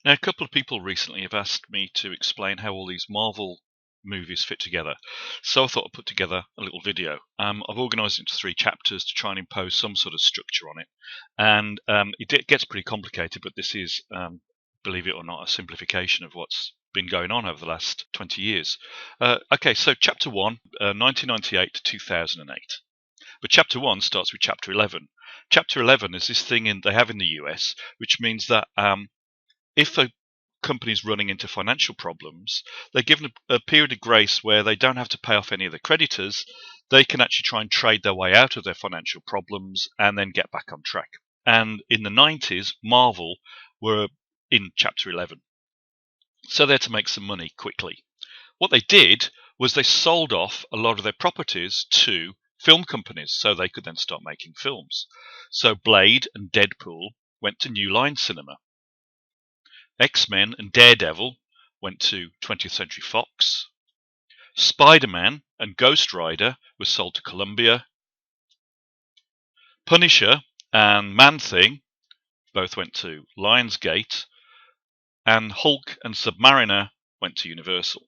Now, a couple of people recently have asked me to explain how all these Marvel movies fit together. So I thought I'd put together a little video. I've organised it into 3 chapters to try and impose some sort of structure on it. And it gets pretty complicated, but this is, believe it or not, a simplification of what's been going on over the last 20 years. Okay, so Chapter 1, 1998 to 2008. But Chapter 1 starts with Chapter 11. Chapter 11 is this thing they have in the US, which means that if a company is running into financial problems, they're given a period of grace where they don't have to pay off any of the creditors. They can actually try and trade their way out of their financial problems and then get back on track. And in the 90s, Marvel were in Chapter 11. So they're to make some money quickly. What they did was they sold off a lot of their properties to film companies so they could then start making films. So Blade and Deadpool went to New Line Cinema. X-Men and Daredevil went to 20th Century Fox. Spider-Man and Ghost Rider were sold to Columbia. Punisher and Man-Thing both went to Lionsgate. And Hulk and Submariner went to Universal.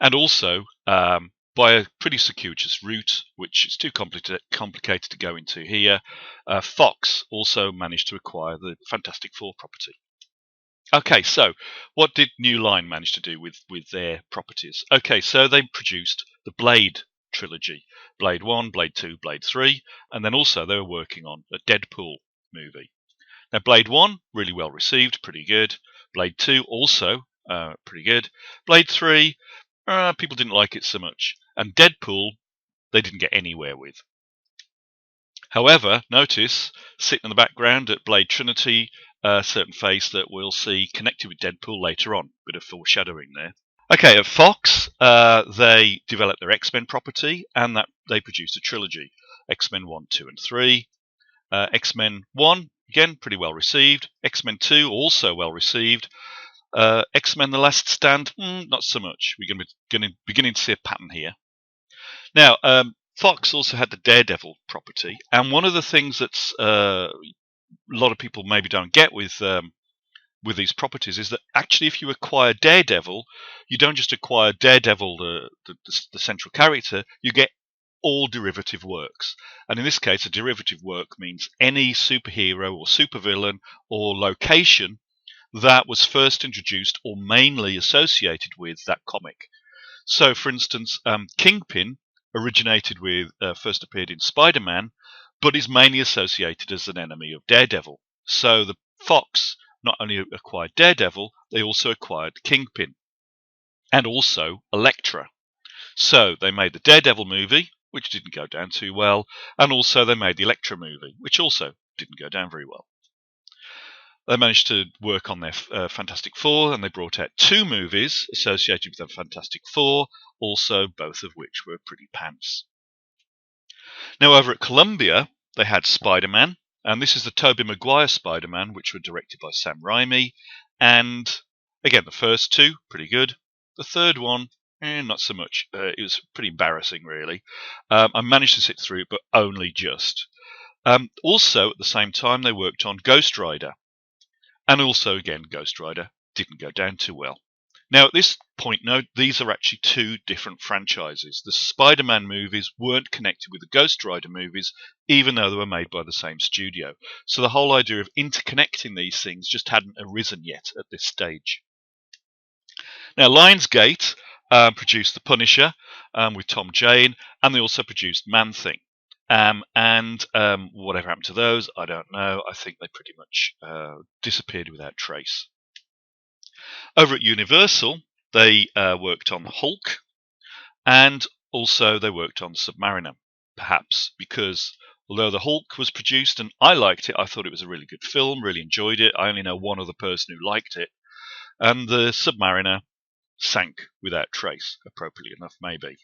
And also, by a pretty circuitous route, which is too complicated to go into here, Fox also managed to acquire the Fantastic Four property. Okay, so what did New Line manage to do with their properties? Okay, so they produced the Blade trilogy. Blade 1, Blade 2, Blade 3, and then also they were working on a Deadpool movie. Now, Blade 1, really well received, pretty good. Blade 2, also pretty good. Blade 3, people didn't like it so much. And Deadpool, they didn't get anywhere with. However, notice, sitting in the background at Blade Trinity, a certain face that we'll see connected with Deadpool later on. Bit of foreshadowing there. Okay, at Fox, they developed their X-Men property, and that they produced a trilogy. X-Men 1, 2, and 3. X-Men 1, again, pretty well received. X-Men 2, also well received. X-Men The Last Stand, not so much. We're going to be beginning to see a pattern here. Now, Fox also had the Daredevil property, and one of the things that's a lot of people maybe don't get with these properties is that actually, if you acquire Daredevil, you don't just acquire Daredevil, the central character, you get all derivative works. And in this case, a derivative work means any superhero or supervillain or location that was first introduced or mainly associated with that comic. So, for instance, Kingpin originated with, first appeared in Spider-Man, but is mainly associated as an enemy of Daredevil. So the Fox not only acquired Daredevil, they also acquired Kingpin and also Elektra. So they made the Daredevil movie, which didn't go down too well, and also they made the Elektra movie, which also didn't go down very well. They managed to work on their Fantastic Four, and they brought out 2 movies associated with the Fantastic Four, also both of which were pretty pants. Now, over at Columbia, they had Spider-Man, and this is the Tobey Maguire Spider-Man, which were directed by Sam Raimi. And again, the first 2, pretty good. The third one, not so much. It was pretty embarrassing, really. I managed to sit through it, but only just. Also, at the same time, they worked on Ghost Rider. And also, again, Ghost Rider didn't go down too well. Now, at this point, note, these are actually 2 different franchises. The Spider-Man movies weren't connected with the Ghost Rider movies, even though they were made by the same studio. So the whole idea of interconnecting these things just hadn't arisen yet at this stage. Now, Lionsgate produced The Punisher with Tom Jane, and they also produced Man-Thing. And whatever happened to those, I don't know. I think they pretty much disappeared without trace. Over at Universal, they worked on Hulk, and also they worked on Submariner, perhaps because although the Hulk was produced and I liked it, I thought it was a really good film, really enjoyed it. I only know one other person who liked it. And the Submariner sank without trace, appropriately enough, maybe.